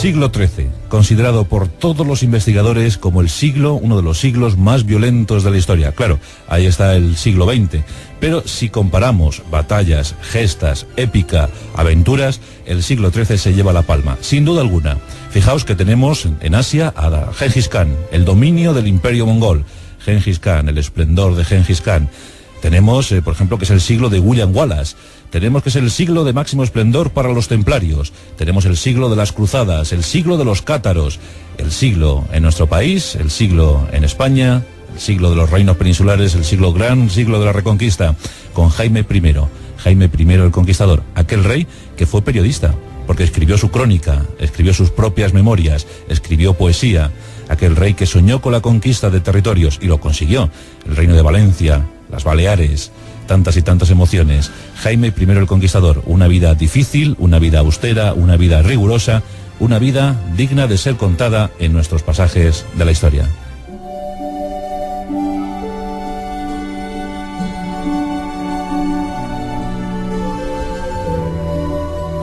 siglo XIII, considerado por todos los investigadores como uno de los siglos más violentos de la historia. Claro, ahí está el siglo XX, pero si comparamos batallas, gestas, épica, aventuras, el siglo XIII se lleva la palma, sin duda alguna. Fijaos que tenemos en Asia a Gengis Khan, el dominio del imperio mongol. Gengis Khan, el esplendor de Gengis Khan. Tenemos, por ejemplo, que es el siglo de William Wallace. Tenemos que es el siglo de máximo esplendor para los templarios. Tenemos el siglo de las cruzadas, el siglo de los cátaros, el siglo en nuestro país, el siglo en España, el siglo de los reinos peninsulares, el gran siglo de la Reconquista, con Jaime I. Jaime I el Conquistador, aquel rey que fue periodista, porque escribió su crónica, escribió sus propias memorias, escribió poesía. Aquel rey que soñó con la conquista de territorios y lo consiguió. El reino de Valencia, las Baleares, tantas y tantas emociones. Jaime I el Conquistador, una vida difícil, una vida austera, una vida rigurosa, una vida digna de ser contada en nuestros pasajes de la historia.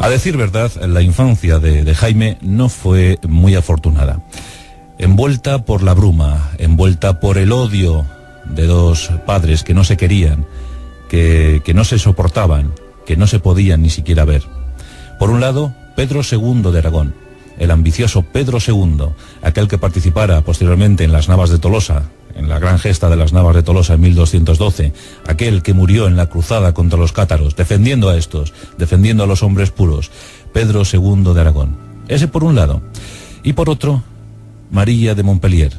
A decir verdad, la infancia de Jaime no fue muy afortunada. Envuelta por la bruma, envuelta por el odio de dos padres que no se querían, que no se soportaban, que no se podían ni siquiera ver. Por un lado, Pedro II de Aragón, el ambicioso Pedro II, aquel que participara posteriormente en las Navas de Tolosa, en la gran gesta de las Navas de Tolosa en 1212, aquel que murió en la cruzada contra los cátaros, defendiendo a estos, defendiendo a los hombres puros, Pedro II de Aragón. Ese por un lado. Y por otro, María de Montpellier.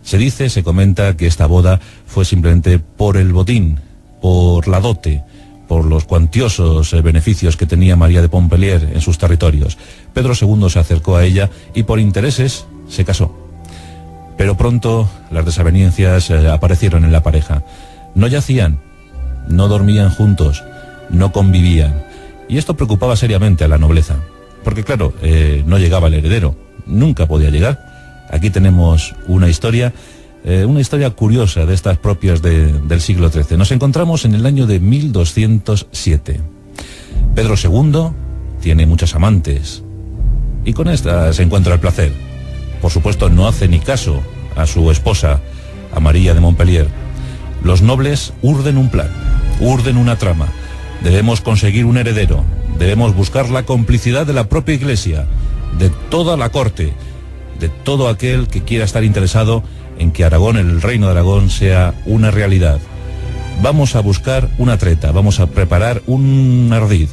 Se comenta que esta boda fue simplemente por el botín, por la dote, por los cuantiosos beneficios que tenía María de Montpellier en sus territorios. Pedro II se acercó a ella y por intereses se casó. Pero pronto las desavenencias aparecieron en la pareja. No yacían, no dormían juntos, no convivían. Y esto preocupaba seriamente a la nobleza. Porque claro, no llegaba el heredero, nunca podía llegar. Aquí tenemos una historia curiosa de estas propias del siglo XIII. Nos encontramos en el año de 1207. Pedro II tiene muchas amantes y con esta se encuentra el placer. Por supuesto, no hace ni caso a su esposa, a María de Montpellier. Los nobles urden un plan, urden una trama. Debemos conseguir un heredero, debemos buscar la complicidad de la propia Iglesia, de toda la corte, de todo aquel que quiera estar interesado en que Aragón, el reino de Aragón, sea una realidad. Vamos a buscar una treta, vamos a preparar un ardid,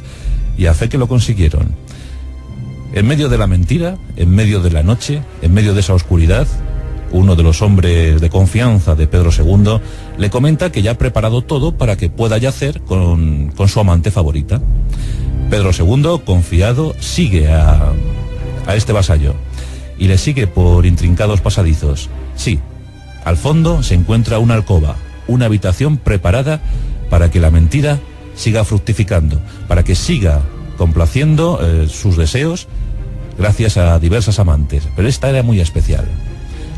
y a fe que lo consiguieron. En medio de la mentira, en medio de la noche, en medio de esa oscuridad, uno de los hombres de confianza de Pedro II le comenta que ya ha preparado todo para que pueda yacer con su amante favorita. Pedro II, confiado, sigue a este vasallo y le sigue por intrincados pasadizos. Sí, al fondo se encuentra una alcoba, una habitación preparada para que la mentira siga fructificando, para que siga complaciendo sus deseos gracias a diversas amantes. Pero esta era muy especial.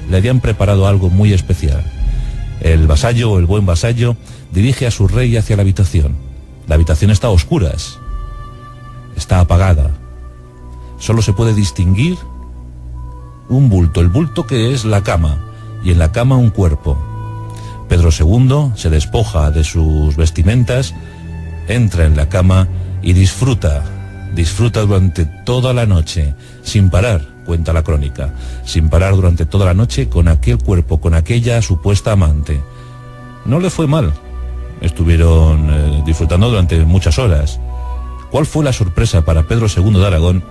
Le habían preparado algo muy especial. El vasallo, o el buen vasallo, dirige a su rey hacia la habitación. La habitación está a oscuras, está apagada. Solo se puede distinguir un bulto, el bulto que es la cama, y en la cama un cuerpo. Pedro II se despoja de sus vestimentas, entra en la cama y disfruta durante toda la noche, sin parar, cuenta la crónica, sin parar durante toda la noche con aquel cuerpo, con aquella supuesta amante. No le fue mal, estuvieron disfrutando durante muchas horas. ¿Cuál fue la sorpresa para Pedro II de Aragón?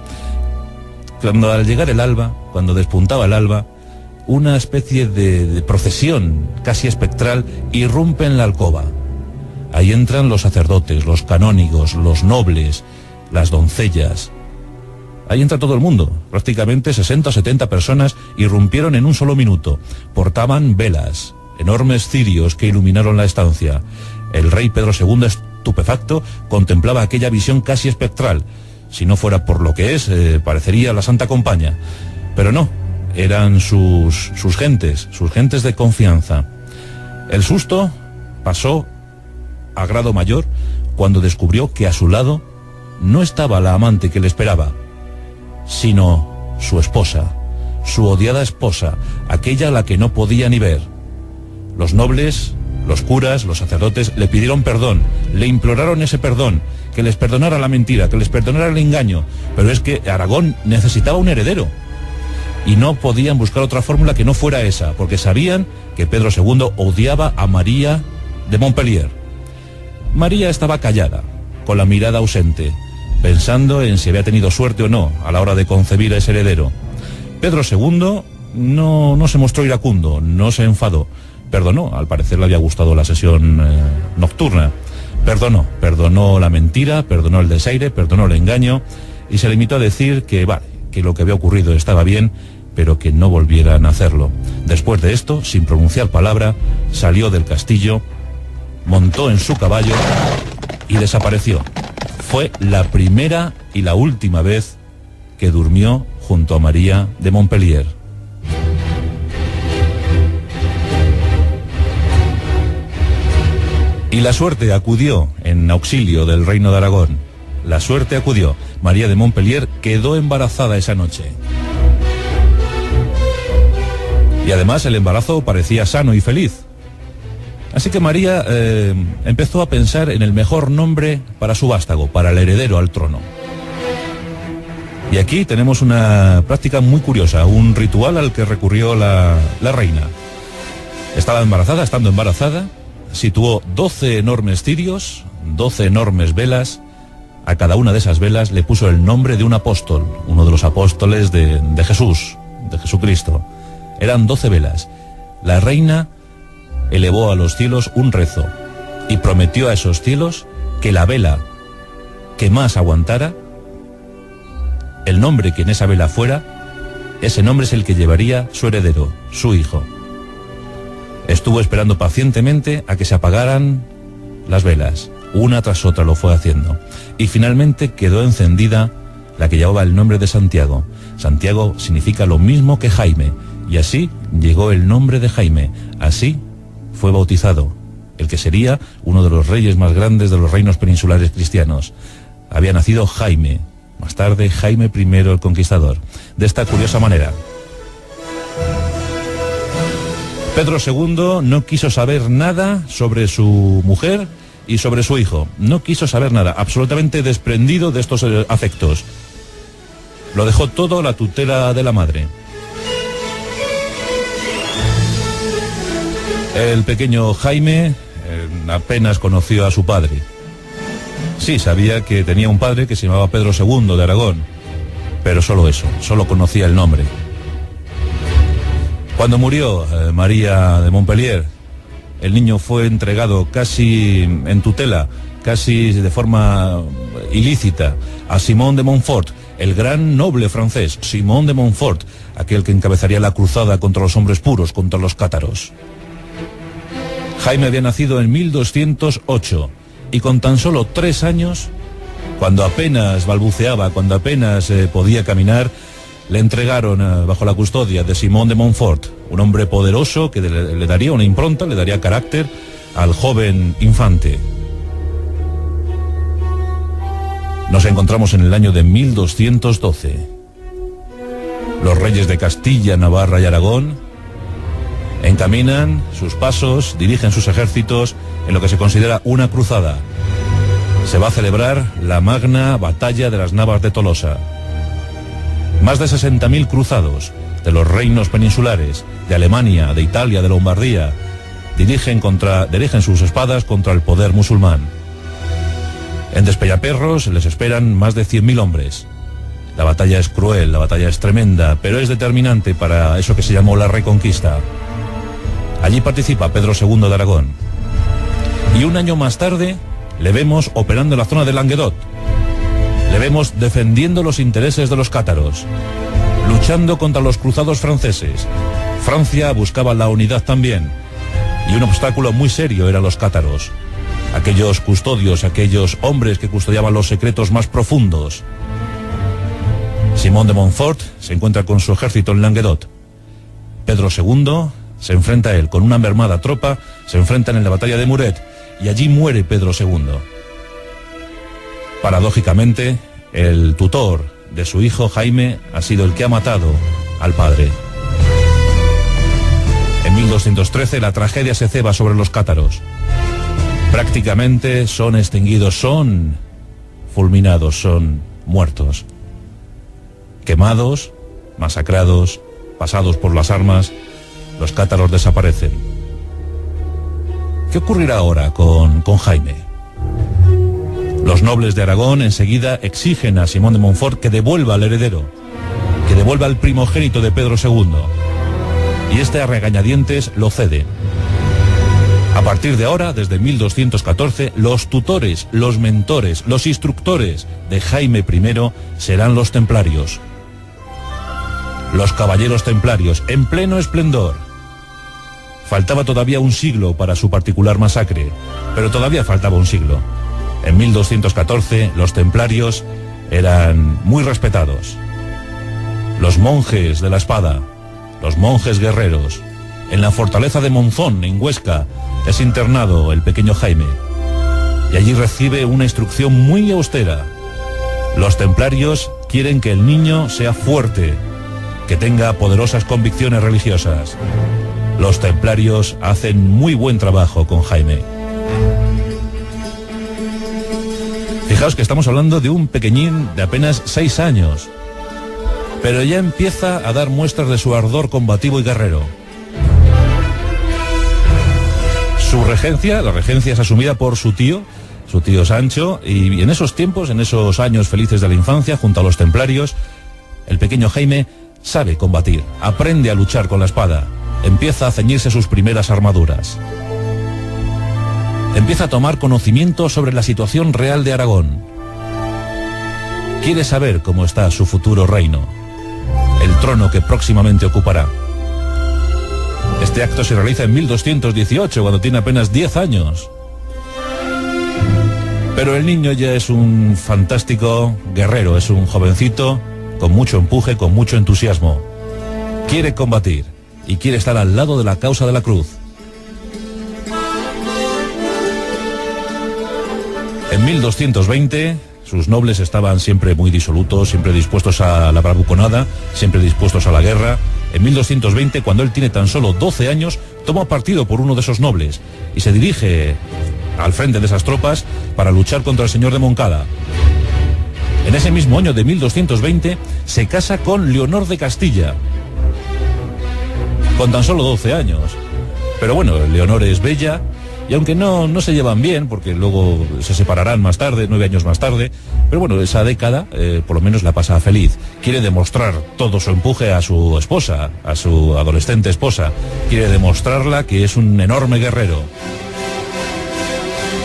Cuando al llegar el alba, cuando despuntaba el alba, una especie de procesión casi espectral irrumpe en la alcoba. Ahí entran los sacerdotes, los canónigos, los nobles, las doncellas. Ahí entra todo el mundo. Prácticamente 60 o 70 personas irrumpieron en un solo minuto. Portaban velas, enormes cirios que iluminaron la estancia. El rey Pedro II, estupefacto, contemplaba aquella visión casi espectral. Si no fuera por lo que es, parecería la Santa Compañía. Pero no, eran sus gentes de confianza. El susto pasó a grado mayor cuando descubrió que a su lado no estaba la amante que le esperaba, sino su esposa, su odiada esposa, aquella a la que no podía ni ver. Los nobles, los curas, los sacerdotes le pidieron perdón, le imploraron ese perdón, que les perdonara la mentira, que les perdonara el engaño, pero es que Aragón necesitaba un heredero y no podían buscar otra fórmula que no fuera esa, porque sabían que Pedro II odiaba a María de Montpellier. María estaba callada, con la mirada ausente, pensando en si había tenido suerte o no a la hora de concebir a ese heredero. Pedro II no se mostró iracundo, no se enfadó, perdonó, al parecer le había gustado la sesión nocturna, perdonó la mentira, perdonó el desaire, perdonó el engaño y se limitó a decir que vale, que lo que había ocurrido estaba bien, pero que no volvieran a hacerlo. Después de esto, sin pronunciar palabra, salió del castillo, montó en su caballo y desapareció. Fue la primera y la última vez que durmió junto a María de Montpellier. Y la suerte acudió en auxilio del reino de Aragón. La suerte acudió. María de Montpellier quedó embarazada esa noche. Y además el embarazo parecía sano y feliz. Así que María empezó a pensar en el mejor nombre para su vástago, para el heredero al trono. Y aquí tenemos una práctica muy curiosa, un ritual al que recurrió la reina. Estando embarazada, situó 12 enormes cirios, 12 enormes velas. A cada una de esas velas le puso el nombre de un apóstol, uno de los apóstoles de Jesús, de Jesucristo. Eran 12 velas. La reina elevó a los cielos un rezo y prometió a esos cielos que la vela que más aguantara, el nombre que en esa vela fuera, ese nombre es el que llevaría su heredero, su hijo. Estuvo esperando pacientemente a que se apagaran las velas. Una tras otra lo fue haciendo. Y finalmente quedó encendida la que llevaba el nombre de Santiago. Santiago significa lo mismo que Jaime. Y así llegó el nombre de Jaime. Así fue bautizado el que sería uno de los reyes más grandes de los reinos peninsulares cristianos. Había nacido Jaime. Más tarde Jaime I el Conquistador. De esta curiosa manera. Pedro II no quiso saber nada sobre su mujer y sobre su hijo. No quiso saber nada, absolutamente desprendido de estos afectos. Lo dejó todo a la tutela de la madre. El pequeño Jaime apenas conoció a su padre. Sí, sabía que tenía un padre que se llamaba Pedro II de Aragón, pero solo eso, solo conocía el nombre. Cuando murió María de Montpellier, el niño fue entregado casi en tutela, casi de forma ilícita, a Simón de Montfort, el gran noble francés, Simón de Montfort, aquel que encabezaría la cruzada contra los hombres puros, contra los cátaros. Jaime había nacido en 1208 y con tan solo 3 años, cuando apenas balbuceaba, cuando apenas podía caminar, le entregaron bajo la custodia de Simón de Montfort, un hombre poderoso que le daría una impronta, le daría carácter al joven infante. Nos encontramos en el año de 1212. Los reyes de Castilla, Navarra y Aragón encaminan sus pasos, dirigen sus ejércitos en lo que se considera una cruzada. Se va a celebrar la magna batalla de las Navas de Tolosa. Más de 60.000 cruzados de los reinos peninsulares, de Alemania, de Italia, de Lombardía, dirigen sus espadas contra el poder musulmán. En Despeñaperros les esperan más de 100.000 hombres. La batalla es cruel, la batalla es tremenda, pero es determinante para eso que se llamó la Reconquista. Allí participa Pedro II de Aragón. Y un año más tarde le vemos operando en la zona de Languedoc. Le vemos defendiendo los intereses de los cátaros, luchando contra los cruzados franceses. Francia buscaba la unidad también. Y un obstáculo muy serio eran los cátaros. Aquellos custodios, aquellos hombres que custodiaban los secretos más profundos. Simón de Montfort se encuentra con su ejército en Languedoc. Pedro II se enfrenta a él con una mermada tropa, se enfrentan en la batalla de Muret y allí muere Pedro II. Paradójicamente, el tutor de su hijo Jaime ha sido el que ha matado al padre. En 1213 la tragedia se ceba sobre los cátaros. Prácticamente son extinguidos, son fulminados, son muertos. Quemados, masacrados, pasados por las armas, los cátaros desaparecen. ¿Qué ocurrirá ahora con Jaime? Los nobles de Aragón enseguida exigen a Simón de Montfort que devuelva al heredero, que devuelva al primogénito de Pedro II. Y este a regañadientes lo cede. A partir de ahora, desde 1214, los tutores, los mentores, los instructores de Jaime I serán los templarios. Los caballeros templarios, en pleno esplendor. Faltaba todavía un siglo para su particular masacre, pero todavía faltaba un siglo. En 1214, los templarios eran muy respetados. Los monjes de la espada, los monjes guerreros. En la fortaleza de Monzón, en Huesca, es internado el pequeño Jaime. Y allí recibe una instrucción muy austera. Los templarios quieren que el niño sea fuerte, que tenga poderosas convicciones religiosas. Los templarios hacen muy buen trabajo con Jaime. Fijaos que estamos hablando de un pequeñín de apenas 6 años, pero ya empieza a dar muestras de su ardor combativo y guerrero. Su regencia, la regencia es asumida por su tío Sancho, y en esos tiempos, en esos años felices de la infancia, junto a los templarios, el pequeño Jaime sabe combatir, aprende a luchar con la espada, empieza a ceñirse sus primeras armaduras. Empieza a tomar conocimiento sobre la situación real de Aragón. Quiere saber cómo está su futuro reino, el trono que próximamente ocupará. Este acto se realiza en 1218, cuando tiene apenas 10 años. Pero el niño ya es un fantástico guerrero, es un jovencito con mucho empuje, con mucho entusiasmo. Quiere combatir y quiere estar al lado de la causa de la cruz. En 1220, sus nobles estaban siempre muy disolutos, siempre dispuestos a la bravuconada, siempre dispuestos a la guerra. En 1220, cuando él tiene tan solo 12 años, toma partido por uno de esos nobles y se dirige al frente de esas tropas para luchar contra el señor de Moncada. En ese mismo año de 1220, se casa con Leonor de Castilla, con tan solo 12 años. Pero bueno, Leonor es bella, y aunque no se llevan bien, porque luego se separarán más tarde, 9 años más tarde, pero bueno, esa década por lo menos la pasa feliz. Quiere demostrar todo su empuje a su esposa, a su adolescente esposa. Quiere demostrarla que es un enorme guerrero.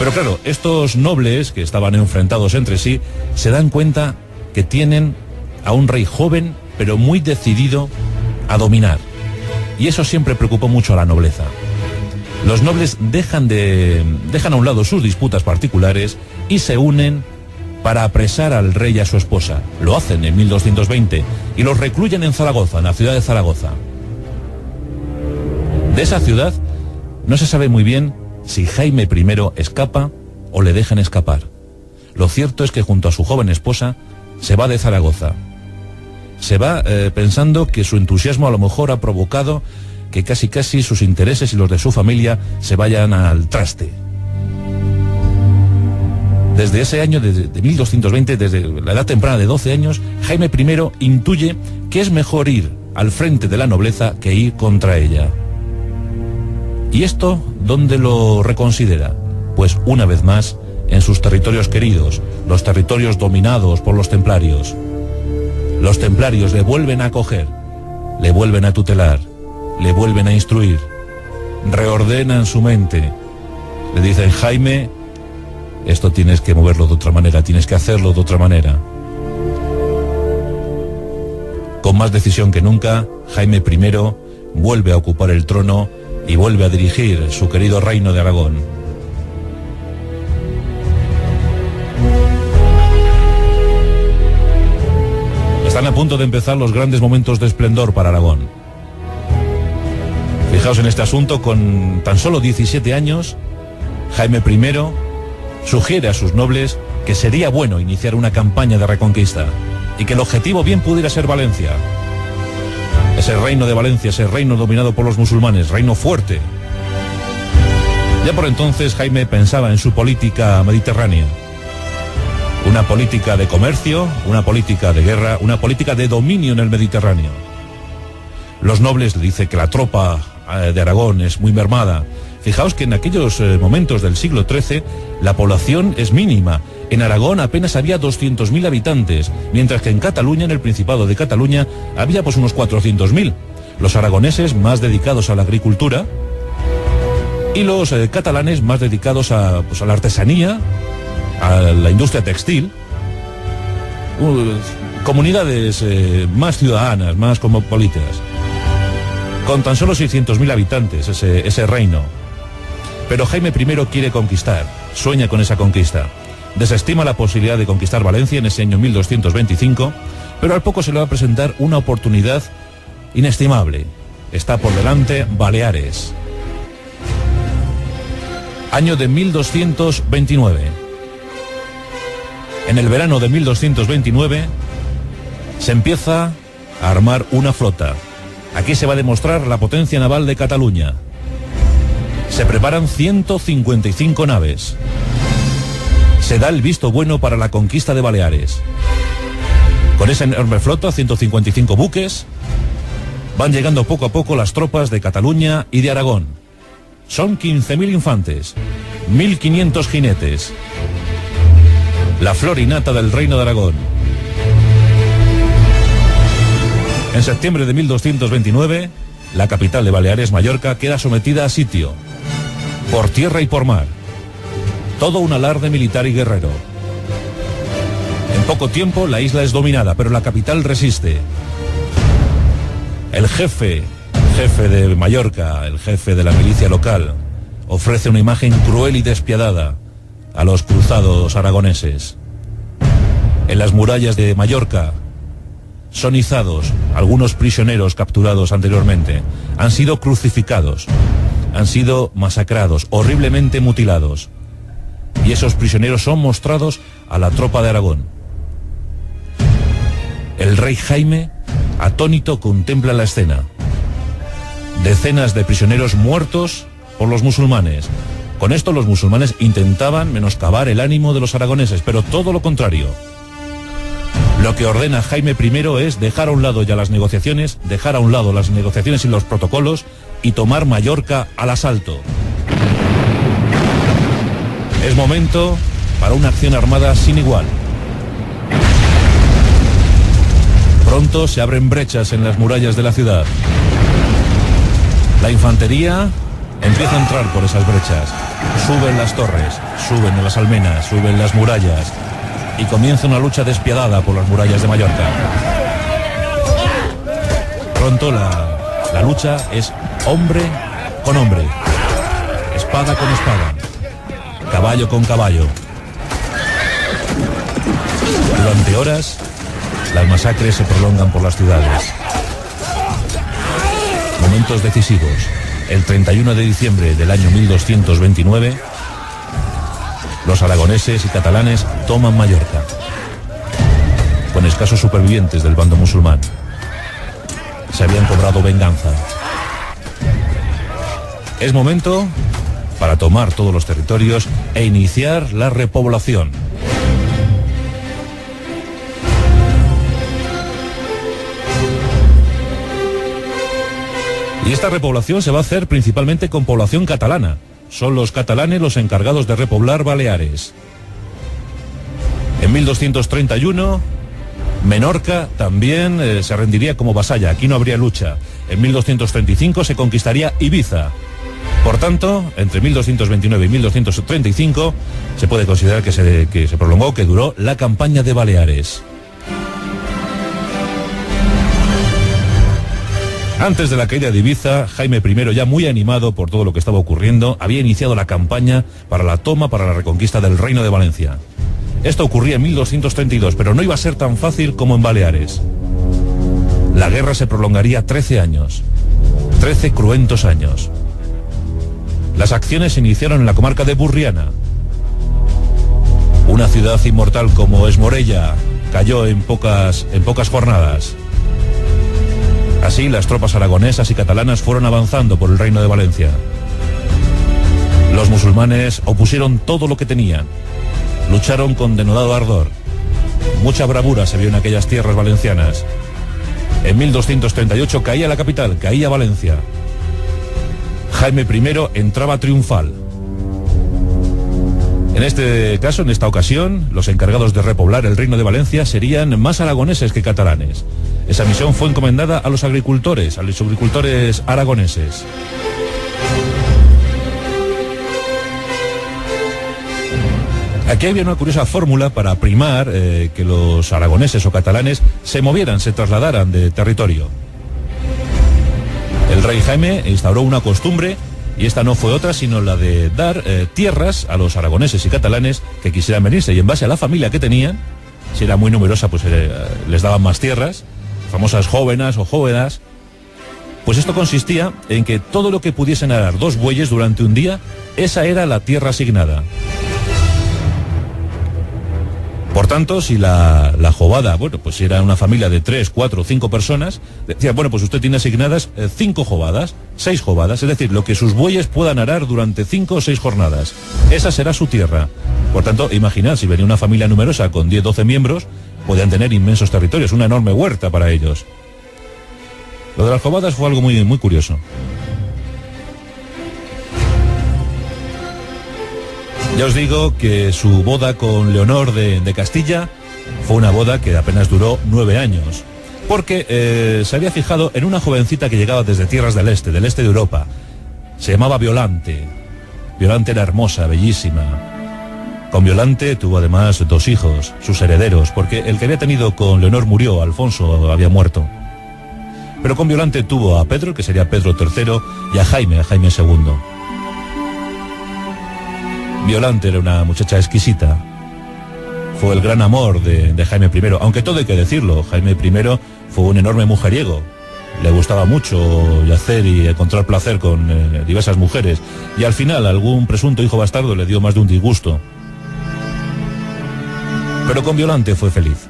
Pero claro, estos nobles que estaban enfrentados entre sí se dan cuenta que tienen a un rey joven, pero muy decidido a dominar. Y eso siempre preocupó mucho a la nobleza. Los nobles dejan a un lado sus disputas particulares y se unen para apresar al rey y a su esposa. Lo hacen en 1220 y los recluyen en Zaragoza, en la ciudad de Zaragoza. De esa ciudad no se sabe muy bien si Jaime I escapa o le dejan escapar. Lo cierto es que junto a su joven esposa se va de Zaragoza. Se va pensando que su entusiasmo a lo mejor ha provocado que casi sus intereses y los de su familia se vayan al traste. Desde ese año de 1220, desde la edad temprana de 12 años, Jaime I intuye que es mejor ir al frente de la nobleza que ir contra ella. ¿Y esto dónde lo reconsidera? Pues una vez más en sus territorios queridos, los territorios dominados por los templarios. Los templarios le vuelven a acoger, le vuelven a tutelar, le vuelven a instruir, reordenan su mente. Le dicen: Jaime, esto tienes que moverlo de otra manera, tienes que hacerlo de otra manera. Con más decisión que nunca, Jaime I vuelve a ocupar el trono y vuelve a dirigir su querido reino de Aragón. Están a punto de empezar los grandes momentos de esplendor para Aragón. Fijaos en este asunto, con tan solo 17 años, Jaime I sugiere a sus nobles que sería bueno iniciar una campaña de reconquista. y que el objetivo bien pudiera ser Valencia. Ese reino de Valencia, ese reino dominado por los musulmanes, reino fuerte. Ya por entonces Jaime pensaba en su política mediterránea. Una política de comercio, una política de guerra, una política de dominio en el Mediterráneo. Los nobles le dicen que la tropa de Aragón es muy mermada. Fijaos que en aquellos momentos del siglo XIII la población es mínima. En Aragón apenas había 200.000 habitantes, mientras que en Cataluña, en el Principado de Cataluña, había pues unos 400.000. Los aragoneses más dedicados a la agricultura y los catalanes más dedicados a la artesanía, a la industria textil. Comunidades más ciudadanas, más cosmopolitas. Con tan solo 600.000 habitantes ese reino. Pero Jaime I quiere conquistar, sueña con esa conquista. Desestima la posibilidad de conquistar Valencia en ese año 1225, pero al poco se le va a presentar una oportunidad inestimable. Está por delante Baleares. Año de 1229. En el verano de 1229 se empieza a armar una flota. Aquí se va a demostrar la potencia naval de Cataluña. Se preparan 155 naves. Se da el visto bueno para la conquista de Baleares. Con esa enorme flota, 155 buques, van llegando poco a poco las tropas de Cataluña y de Aragón. Son 15.000 infantes, 1.500 jinetes. La flor y nata del reino de Aragón. En septiembre de 1229, la capital de Baleares, Mallorca, queda sometida a sitio, por tierra y por mar. Todo un alarde militar y guerrero. En poco tiempo la isla es dominada, pero la capital resiste. El jefe de Mallorca, el jefe de la milicia local, ofrece una imagen cruel y despiadada a los cruzados aragoneses. En las murallas de Mallorca son izados algunos prisioneros capturados anteriormente. Han sido crucificados, han sido masacrados, horriblemente mutilados. Y esos prisioneros son mostrados a la tropa de Aragón. El rey Jaime, atónito, contempla la escena. Decenas de prisioneros muertos por los musulmanes. Con esto los musulmanes intentaban menoscabar el ánimo de los aragoneses, pero todo lo contrario. Lo que ordena Jaime I es dejar a un lado ya las negociaciones, dejar a un lado las negociaciones y los protocolos y tomar Mallorca al asalto. Es momento para una acción armada sin igual. Pronto se abren brechas en las murallas de la ciudad. La infantería empieza a entrar por esas brechas. Suben las torres, suben las almenas, suben las murallas. Y comienza una lucha despiadada por las murallas de Mallorca. Pronto la lucha es hombre con hombre, espada con espada, caballo con caballo. Durante horas, las masacres se prolongan por las ciudades. Momentos decisivos. El 31 de diciembre del año 1229, los aragoneses y catalanes toman Mallorca, con escasos supervivientes del bando musulmán. Se habían cobrado venganza. Es momento para tomar todos los territorios e iniciar la repoblación. Y esta repoblación se va a hacer principalmente con población catalana. Son los catalanes los encargados de repoblar Baleares. En 1231, Menorca también se rendiría como vasalla. Aquí no habría lucha. En 1235 se conquistaría Ibiza. Por tanto, entre 1229 y 1235 se puede considerar que se prolongó, que duró la campaña de Baleares. Antes de la caída de Ibiza, Jaime I, ya muy animado por todo lo que estaba ocurriendo, había iniciado la campaña para la toma, para la reconquista del Reino de Valencia. Esto ocurría en 1232, pero no iba a ser tan fácil como en Baleares. La guerra se prolongaría 13 años, 13 cruentos años. Las acciones se iniciaron en la comarca de Burriana. Una ciudad inmortal como es Morella, cayó en pocas jornadas. Así, las tropas aragonesas y catalanas fueron avanzando por el Reino de Valencia. Los musulmanes opusieron todo lo que tenían. Lucharon con denodado ardor. Mucha bravura se vio en aquellas tierras valencianas. En 1238 caía la capital, caía Valencia. Jaime I entraba triunfal. En este caso, en esta ocasión, los encargados de repoblar el Reino de Valencia serían más aragoneses que catalanes. Esa misión fue encomendada a los agricultores aragoneses. Aquí había una curiosa fórmula para primar que los aragoneses o catalanes se movieran, se trasladaran de territorio. El rey Jaime instauró una costumbre, y esta no fue otra sino la de dar tierras a los aragoneses y catalanes que quisieran venirse, y en base a la familia que tenían, si era muy numerosa, pues les daban más tierras, famosas jóvenes o jóvenes. Pues esto consistía en que todo lo que pudiesen arar 2 bueyes durante un día, esa era la tierra asignada. Por tanto, si la jovada, bueno, pues si era una familia de 3, 4, 5 personas, decía, bueno, pues usted tiene asignadas 5 jovadas, 6 jovadas, es decir, lo que sus bueyes puedan arar durante 5 o 6 jornadas. Esa será su tierra. Por tanto, imaginad, si venía una familia numerosa con 10, 12 miembros, podían tener inmensos territorios, una enorme huerta para ellos. Lo de las jovadas fue algo muy, muy curioso. Ya os digo que su boda con Leonor de Castilla fue una boda que apenas duró 9 años, porque se había fijado en una jovencita que llegaba desde tierras del este de Europa. Se llamaba Violante. Violante era hermosa, bellísima. Con Violante tuvo además 2 hijos, sus herederos, porque el que había tenido con Leonor murió, Alfonso había muerto. Pero con Violante tuvo a Pedro, que sería Pedro III, y a Jaime II. Violante era una muchacha exquisita. Fue el gran amor de Jaime I, aunque todo hay que decirlo, Jaime I fue un enorme mujeriego. Le gustaba mucho yacer y encontrar placer con diversas mujeres, y al final algún presunto hijo bastardo le dio más de un disgusto. Pero con Violante fue feliz.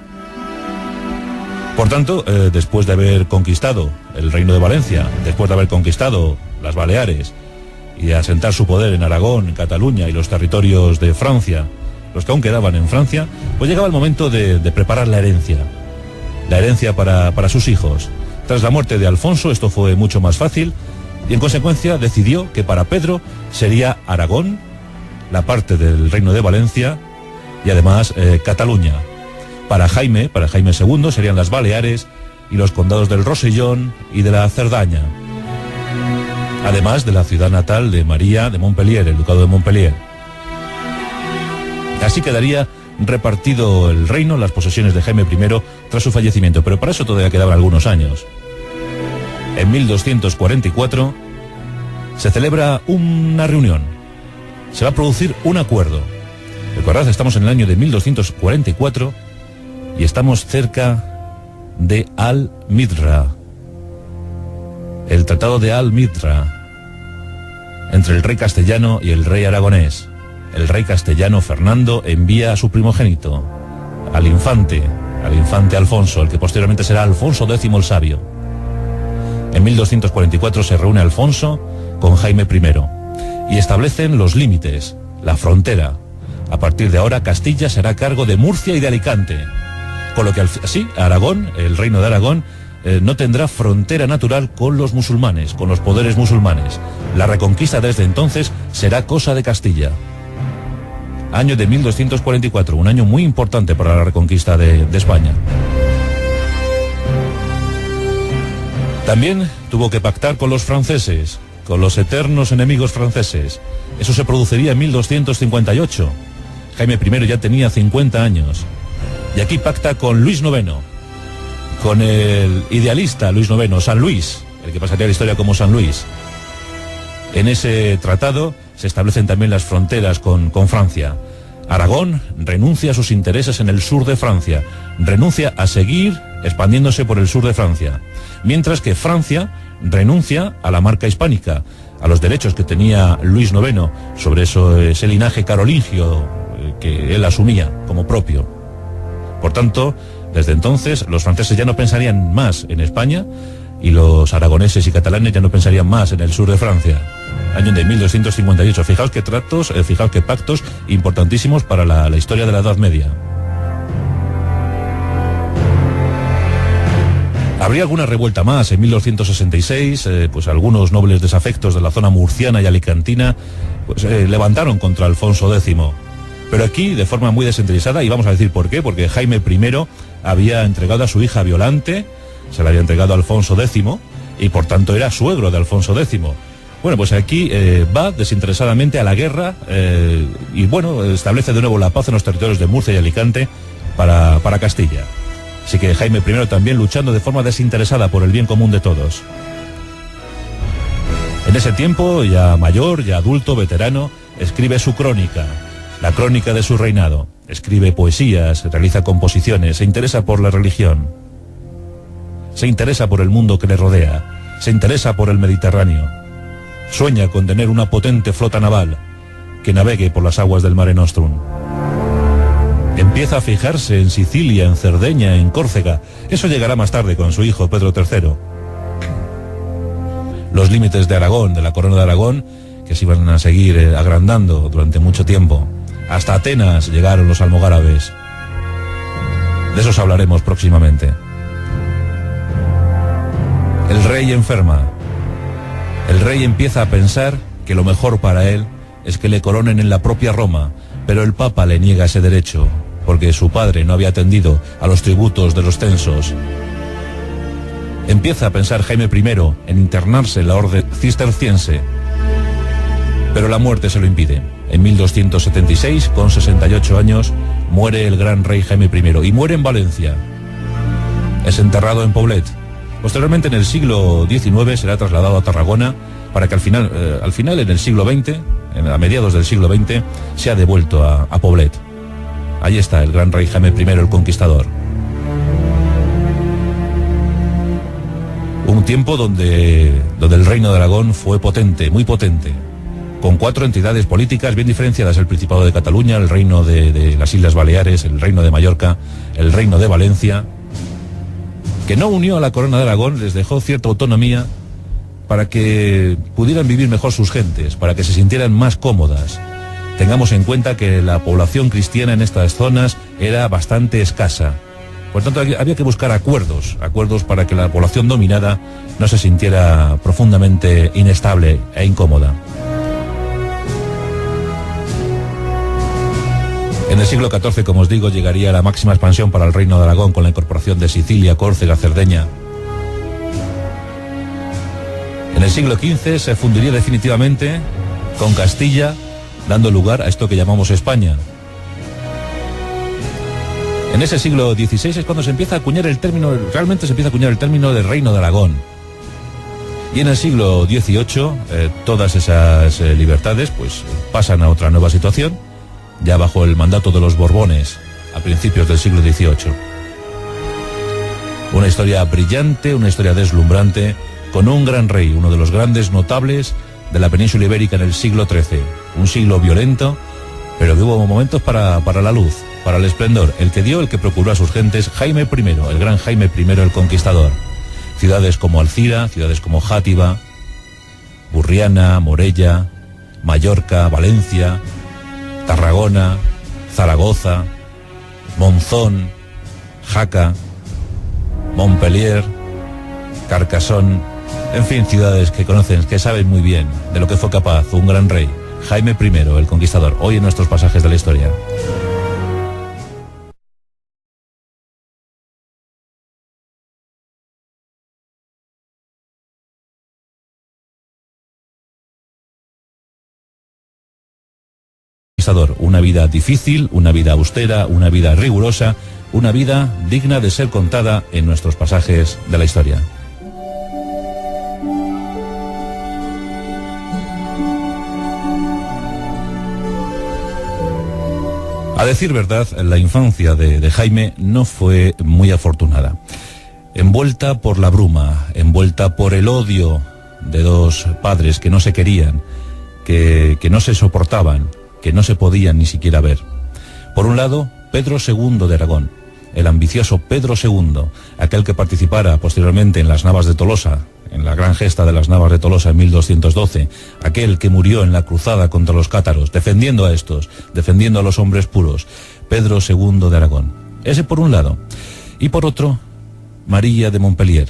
Por tanto, después de haber conquistado el Reino de Valencia, después de haber conquistado las Baleares, y de asentar su poder en Aragón, en Cataluña y los territorios de Francia, los que aún quedaban en Francia, pues llegaba el momento de preparar la herencia para sus hijos. Tras la muerte de Alfonso esto fue mucho más fácil, y en consecuencia decidió que para Pedro sería Aragón, la parte del Reino de Valencia, y además Cataluña. Para Jaime II serían las Baleares y los condados del Rosellón y de la Cerdaña, además de la ciudad natal de María de Montpellier, el ducado de Montpellier. Así quedaría repartido el reino, las posesiones de Jaime I tras su fallecimiento, pero para eso todavía quedaban algunos años. En 1244 se celebra una reunión, se va a producir un acuerdo. Recordad, estamos en el año de 1244 y estamos cerca de Al-Midra. El tratado de Al-Midra, entre el rey castellano y el rey aragonés. El rey castellano Fernando envía a su primogénito, al infante Alfonso, el que posteriormente será Alfonso X el Sabio. En 1244 se reúne Alfonso con Jaime I y establecen los límites, la frontera. A partir de ahora Castilla será a cargo de Murcia y de Alicante, con lo que así Aragón, el reino de Aragón, no tendrá frontera natural con los musulmanes, con los poderes musulmanes. La reconquista desde entonces será cosa de Castilla. Año de 1244, un año muy importante para la reconquista de España. También tuvo que pactar con los franceses, con los eternos enemigos franceses. Eso se produciría en 1258. Jaime I ya tenía 50 años. Y aquí pacta con Luis IX, con el idealista Luis IX, San Luis, el que pasaría a la historia como San Luis. En ese tratado se establecen también las fronteras con Francia. Aragón renuncia a sus intereses en el sur de Francia, renuncia a seguir expandiéndose por el sur de Francia, mientras que Francia renuncia a la marca hispánica, a los derechos que tenía Luis IX sobre ese linaje carolingio que él asumía como propio. Por tanto, desde entonces los franceses ya no pensarían más en España y los aragoneses y catalanes ya no pensarían más en el sur de Francia. Año de 1258. Fijaos qué tratos, fijaos qué pactos importantísimos para la historia de la Edad Media. Habría alguna revuelta más en 1266, pues algunos nobles desafectos de la zona murciana y alicantina pues, levantaron contra Alfonso X. Pero aquí, de forma muy desinteresada, y vamos a decir por qué, porque Jaime I había entregado a su hija Violante, se la había entregado a Alfonso X, y por tanto era suegro de Alfonso X. Bueno, pues aquí va desinteresadamente a la guerra y bueno, establece de nuevo la paz en los territorios de Murcia y Alicante para Castilla. Así que Jaime I también luchando de forma desinteresada por el bien común de todos. En ese tiempo, ya mayor, ya adulto, veterano, escribe su crónica, la crónica de su reinado. Escribe poesías, realiza composiciones, se interesa por la religión, se interesa por el mundo que le rodea, se interesa por el Mediterráneo. Sueña con tener una potente flota naval que navegue por las aguas del Mare Nostrum. Empieza a fijarse en Sicilia, en Cerdeña, en Córcega. Eso llegará más tarde con su hijo Pedro III. Los límites de Aragón, de la corona de Aragón, que se iban a seguir agrandando durante mucho tiempo. Hasta Atenas llegaron los almogárabes. De esos hablaremos próximamente. El rey enferma. El rey empieza a pensar que lo mejor para él es que le coronen en la propia Roma, pero el Papa le niega ese derecho, porque su padre no había atendido a los tributos de los censos. Empieza a pensar Jaime I en internarse en la orden cisterciense, pero la muerte se lo impide. En 1276, con 68 años, muere el gran rey Jaime I, y muere en Valencia. Es enterrado en Poblet. Posteriormente, en el siglo XIX, será trasladado a Tarragona para que al final en el siglo XX, a mediados del siglo XX, sea devuelto a Poblet. Ahí está el gran rey Jaime I, el Conquistador. Un tiempo donde el reino de Aragón fue potente, muy potente, con 4 entidades políticas bien diferenciadas: el Principado de Cataluña, el reino de las Islas Baleares, el reino de Mallorca, el reino de Valencia, que no unió a la corona de Aragón, les dejó cierta autonomía para que pudieran vivir mejor sus gentes, para que se sintieran más cómodas. Tengamos en cuenta que la población cristiana en estas zonas era bastante escasa. Por tanto, había que buscar acuerdos para que la población dominada no se sintiera profundamente inestable e incómoda. En el siglo XIV, como os digo, llegaría la máxima expansión para el reino de Aragón con la incorporación de Sicilia, Córcega, Cerdeña. En el siglo XV se fundiría definitivamente con Castilla, dando lugar a esto que llamamos España. En ese siglo XVI es cuando se empieza a acuñar el término, realmente se empieza a acuñar el término del Reino de Aragón. Y en el siglo XVIII todas esas libertades pues pasan a otra nueva situación, ya bajo el mandato de los Borbones, a principios del siglo XVIII. Una historia brillante, una historia deslumbrante, con un gran rey, uno de los grandes notables de la península ibérica en el siglo XIII. Un siglo violento, pero que hubo momentos para la luz, para el esplendor, el que dio, el que procuró a sus gentes, Jaime I, el gran Jaime I, el Conquistador. Ciudades como Alcira, ciudades como Játiva, Burriana, Morella, Mallorca, Valencia, Tarragona, Zaragoza, Monzón, Jaca, Montpellier, Carcassonne, en fin, ciudades que conocen, que saben muy bien de lo que fue capaz un gran rey, Jaime I, el Conquistador, hoy en nuestros pasajes de la historia. Una vida difícil, una vida austera, una vida rigurosa, una vida digna de ser contada en nuestros pasajes de la historia. A decir verdad, la infancia de Jaime no fue muy afortunada. Envuelta por la bruma, envuelta por el odio de dos padres que no se querían, que no se soportaban, que no se podían ni siquiera ver. Por un lado, Pedro II de Aragón, el ambicioso Pedro II, aquel que participara posteriormente en las Navas de Tolosa, en la gran gesta de las Navas de Tolosa en 1212, aquel que murió en la cruzada contra los cátaros, defendiendo a estos, defendiendo a los hombres puros, Pedro II de Aragón. Ese por un lado. Y por otro, María de Montpellier.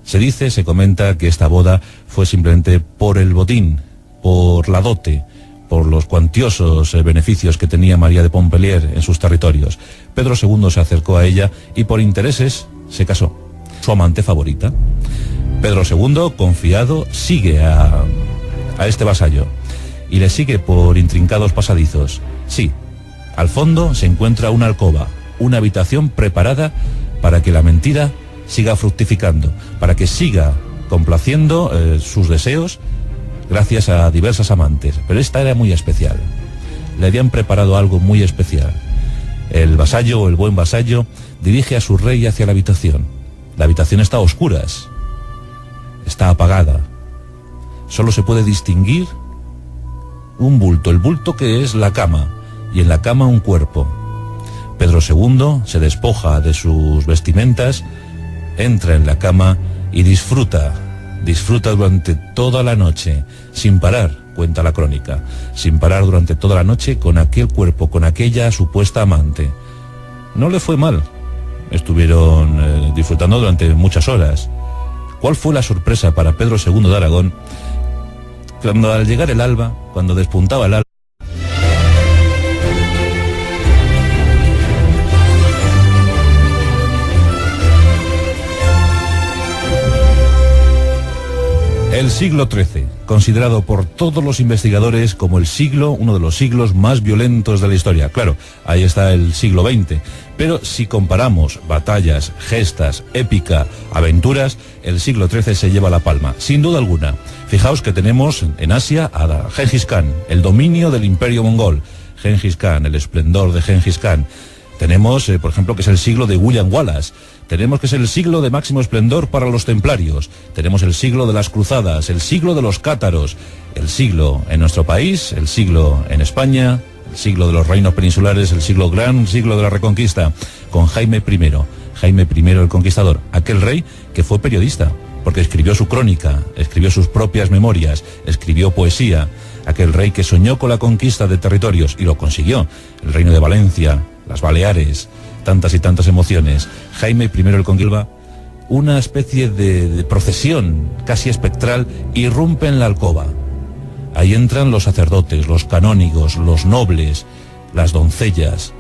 Se comenta que esta boda fue simplemente por el botín, por la dote, por los cuantiosos beneficios que tenía María de Montpellier en sus territorios. Pedro II se acercó a ella y por intereses se casó. Su amante favorita. Pedro II, confiado, sigue a este vasallo y le sigue por intrincados pasadizos. Sí, al fondo se encuentra una alcoba, una habitación preparada para que la mentira siga fructificando, para que siga complaciendo sus deseos gracias a diversas amantes. Pero esta era muy especial. Le habían preparado algo muy especial. El vasallo, o el buen vasallo, dirige a su rey hacia la habitación. La habitación está a oscuras, está apagada. Solo se puede distinguir un bulto, el bulto que es la cama, y en la cama un cuerpo. Pedro II se despoja de sus vestimentas, entra en la cama y disfruta durante toda la noche, sin parar, cuenta la crónica, sin parar durante toda la noche con aquel cuerpo, con aquella supuesta amante. No le fue mal, estuvieron disfrutando durante muchas horas. ¿Cuál fue la sorpresa para Pedro II de Aragón? Cuando al llegar el alba, cuando despuntaba el alba, el siglo XIII, considerado por todos los investigadores como uno de los siglos más violentos de la historia. Claro, ahí está el siglo XX, pero si comparamos batallas, gestas, épica, aventuras, el siglo XIII se lleva la palma, sin duda alguna. Fijaos que tenemos en Asia a Gengis Khan, el dominio del imperio mongol. Gengis Khan, el esplendor de Gengis Khan. Tenemos, por ejemplo, que es el siglo de William Wallace. Tenemos que es el siglo de máximo esplendor para los templarios. Tenemos el siglo de las cruzadas, el siglo de los cátaros, el siglo en nuestro país, el siglo en España, el siglo de los reinos peninsulares, el gran siglo de la Reconquista, con Jaime I el Conquistador, aquel rey que fue periodista, porque escribió su crónica, escribió sus propias memorias, escribió poesía, aquel rey que soñó con la conquista de territorios y lo consiguió, el reino de Valencia, las Baleares, tantas y tantas emociones. Jaime I el Conquistador, una especie de procesión casi espectral, irrumpe en la alcoba. Ahí entran los sacerdotes, los canónigos, los nobles, las doncellas.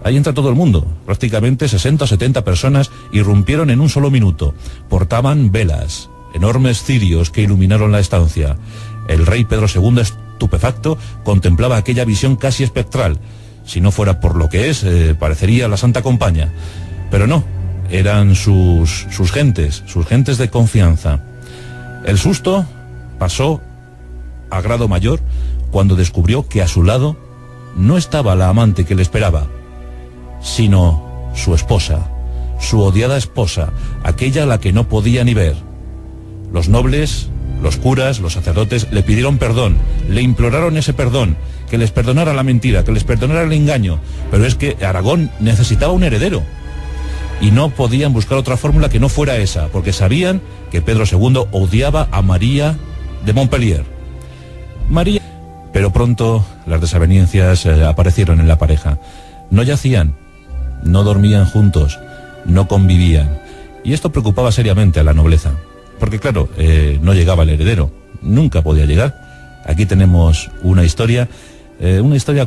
Ahí entra todo el mundo. Prácticamente 60 o 70 personas irrumpieron en un solo minuto. Portaban velas, enormes cirios que iluminaron la estancia. El rey Pedro II, estupefacto, contemplaba aquella visión casi espectral. Si no fuera por lo que es, parecería la Santa Compañía. Pero no, eran sus gentes de confianza. El susto pasó a grado mayor cuando descubrió que a su lado no estaba la amante que le esperaba, sino su esposa, su odiada esposa, aquella a la que no podía ni ver. Los nobles, los curas, los sacerdotes le pidieron perdón, le imploraron ese perdón, que les perdonara la mentira, que les perdonara el engaño, pero es que Aragón necesitaba un heredero y no podían buscar otra fórmula que no fuera esa, porque sabían que Pedro II odiaba a María de Montpellier. Pero pronto las desavenencias aparecieron en la pareja. No yacían, no dormían juntos, no convivían, y esto preocupaba seriamente a la nobleza, porque claro, no llegaba el heredero, nunca podía llegar. Aquí tenemos una historia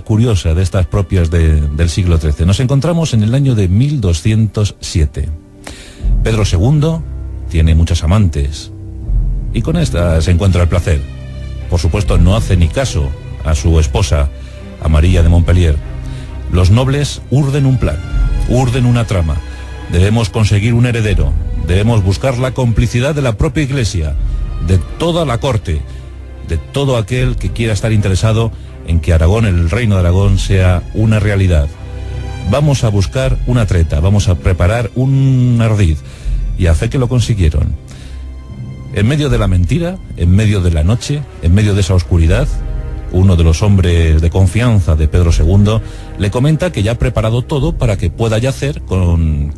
curiosa de estas propias del siglo XIII. Nos encontramos en el año de 1207. Pedro II tiene muchas amantes y con esta se encuentra el placer. Por supuesto, no hace ni caso a su esposa, a María de Montpellier. Los nobles urden un plan, urden una trama. Debemos conseguir un heredero, debemos buscar la complicidad de la propia Iglesia, de toda la corte, de todo aquel que quiera estar interesado en que Aragón, el reino de Aragón, sea una realidad. Vamos a buscar una treta, vamos a preparar un ardid, y a fe que lo consiguieron. En medio de la mentira, en medio de la noche, en medio de esa oscuridad, uno de los hombres de confianza de Pedro II, le comenta que ya ha preparado todo para que pueda yacer con